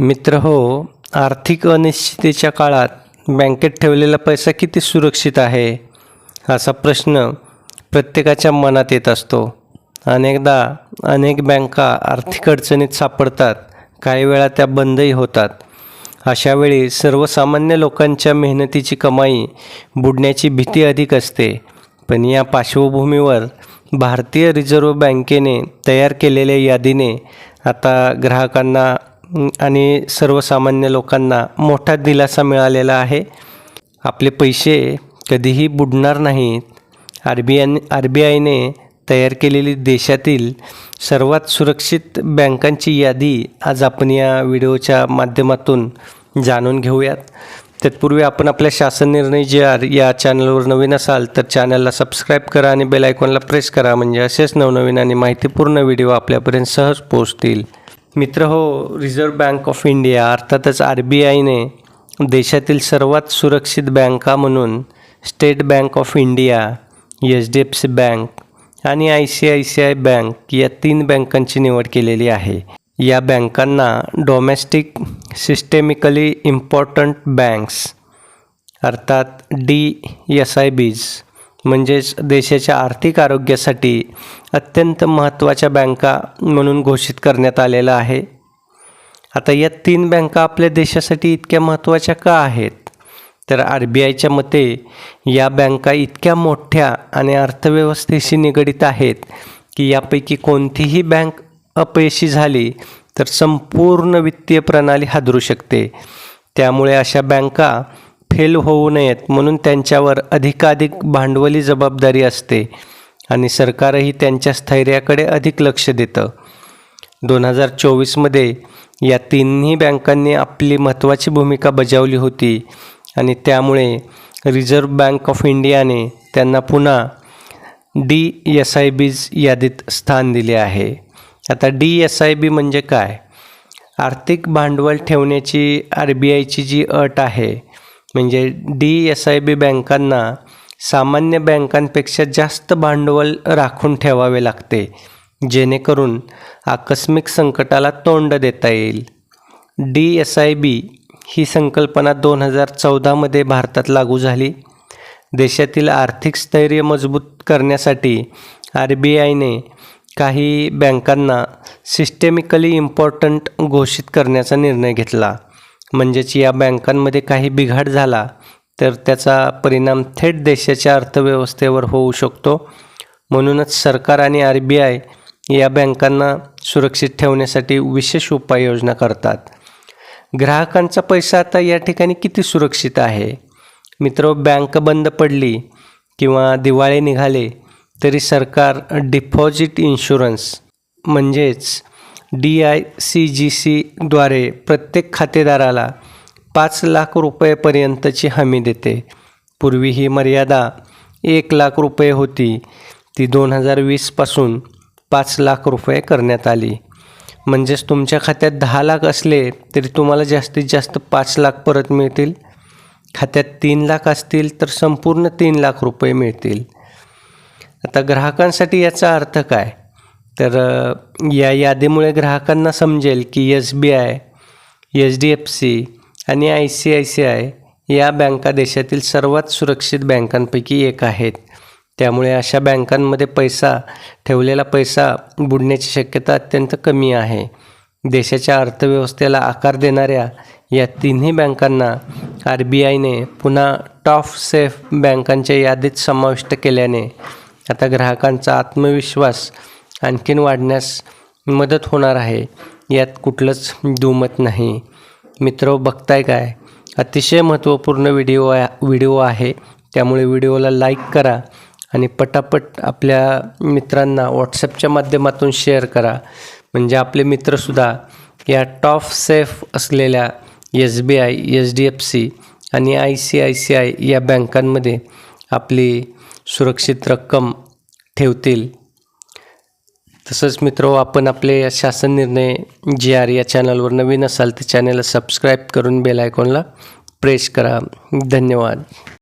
मित्र हो, आर्थिक अनिश्चिततेच्या काळात बँकेत ठेवलेला पैसा किती सुरक्षित आहे असा प्रश्न प्रत्येकाच्या मनात येत असतो. अनेकदा अनेक बँका आर्थिक अडचणीत सापडतात, काही वेळा त्या बंदही होतात. अशा वेळी सर्वसामान्य लोकांच्या मेहनतीची कमाई बुडण्याची भीती अधिक असते. पण या पार्श्वभूमीवर भारतीय रिझर्व्ह बँकेने तयार केलेल्या यादीने आता ग्राहकांना आणि सर्वसामान्य लोकांना मोठा दिलासा मिळालेला आहे. आपले पैसे कधीही बुडणार नाहीत. आर.बी.आयने तयार केलेली देशातील सर्वात सुरक्षित बँकांची यादी आज आपण या व्हिडिओच्या माध्यमातून जाणून घेऊयात. तत्पूर्वी आपण आपल्या शासन निर्णय JR या चॅनलवर नवीन असाल तर चॅनलला सबस्क्राईब करा आणि बेल आयकॉनला प्रेस करा, म्हणजे असेच नवनवीन आणि माहितीपूर्ण व्हिडिओ आपल्यापर्यंत सहज पोहोचतील. मित्र हो, रिझर्व्ह बँक ऑफ इंडिया अर्थातच RBIने देशातील सर्वात सुरक्षित बँका म्हणून state bank of India, HDFC bank आणि ICICI बँक या 3 बँकांची निवड केलेली आहे. या बँकांना डोमेस्टिक सिस्टेमिकली इम्पॉर्टंट बँक्स अर्थात DSIBs म्हणजेच देशाच्या आर्थिक आरोग्यासाठी अत्यंत महत्त्वाच्या बँका म्हणून घोषित करण्यात आलेलं आहे. आता या 3 बँका आपल्या देशासाठी इतक्या महत्त्वाच्या का आहेत? तर RBIच्या मते या बँका इतक्या मोठ्या आणि अर्थव्यवस्थेशी निगडीत आहेत की यापैकी कोणतीही बँक अपयशी झाली तर संपूर्ण वित्तीय प्रणाली हादरू शकते. त्यामुळे अशा बँका फेल होऊ नयेत म्हणून त्यांच्यावर अधिकाधिक भांडवली जबाबदारी असते आणि सरकारही त्यांच्या स्थैर्याकडे अधिक लक्ष देतं. 2024मध्ये या 3ही बँकांनी आपली महत्त्वाची भूमिका बजावली होती आणि त्यामुळे रिझर्व्ह बँक ऑफ इंडियाने त्यांना पुन्हा DSIBs यादीत स्थान दिले आहे. आता DSIB म्हणजे काय? आर्थिक भांडवल ठेवण्याची RBIची जी अट आहे, म्हणजे DSIB बँकांना सामान्य बँकांपेक्षा जास्त भांडवल राखून ठेवावे लागते, जेणेकरून आकस्मिक संकटाला तोंड देता येईल. DSIB ही संकल्पना 2014मध्ये भारतात लागू झाली. देशातील आर्थिक स्थैर्य मजबूत करण्यासाठी RBIने काही बँकांना सिस्टेमिकली इम्पॉर्टंट घोषित करण्याचा निर्णय घेतला. म्हणजेच या बँकांमध्ये काही बिघाड झाला तर त्याचा परिणाम थेट देशाच्या अर्थव्यवस्थेवर होऊ शकतो. म्हणूनच सरकार आणि RBI या बँकांना सुरक्षित ठेवण्यासाठी विशेष उपाययोजना करतात. ग्राहकांचा पैसा आता या ठिकाणी किती सुरक्षित आहे? मित्र, बँक बंद पडली किंवा दिवाळे निघाले तरी सरकार डिपॉझिट इन्शुरन्स म्हणजेच DICGCद्वारे प्रत्येक खातेदाराला 5 लाख रुपयेपर्यंतची हमी देते. पूर्वी ही मर्यादा 1 लाख रुपये होती, ती 2020पासून 5 लाख रुपये करण्यात आली. म्हणजेच तुमच्या खात्यात 10 लाख असले तरी तुम्हाला जास्तीत जास्त 5 लाख परत मिळतील. खात्यात 3 लाख असतील तर संपूर्ण 3 लाख रुपये मिळतील. आता ग्राहकांसाठी याचा अर्थ काय? तर या यादीमुळे ग्राहकांना समजेल की SBI, HDFC आणि ICICI या बँका देशातील सर्वात सुरक्षित बँकांपैकी एक आहेत. त्यामुळे अशा बँकांमध्ये ठेवलेला पैसा बुडण्याची शक्यता अत्यंत कमी आहे. देशाच्या अर्थव्यवस्थेला आकार देणाऱ्या या 3ही बँकांना RBIने पुन्हा टॉप सेफ बँकांच्या यादीत समाविष्ट केल्याने आता ग्राहकांचा आत्मविश्वास आणखीन वाढण्यास मदत होणार आहे, यात कुठलंच दुमत नाही. मित्र, बघताय काय? अतिशय महत्त्वपूर्ण व्हिडिओ आहे, त्यामुळे व्हिडिओला लाईक करा आणि पटापट आपल्या मित्रांना WhatsAppच्या माध्यमातून शेअर करा, म्हणजे आपले मित्रसुद्धा या टॉप सेफ असलेल्या SBI, HDFC आणि ICICI या बँकांमध्ये आपली सुरक्षित रक्कम ठेवतील. तसंच मित्र, आपण आपले शासन निर्णय JR या चॅनलवर नवीन असाल तर चॅनलला सबस्क्राईब करून बेल आयकॉनला प्रेस करा. धन्यवाद.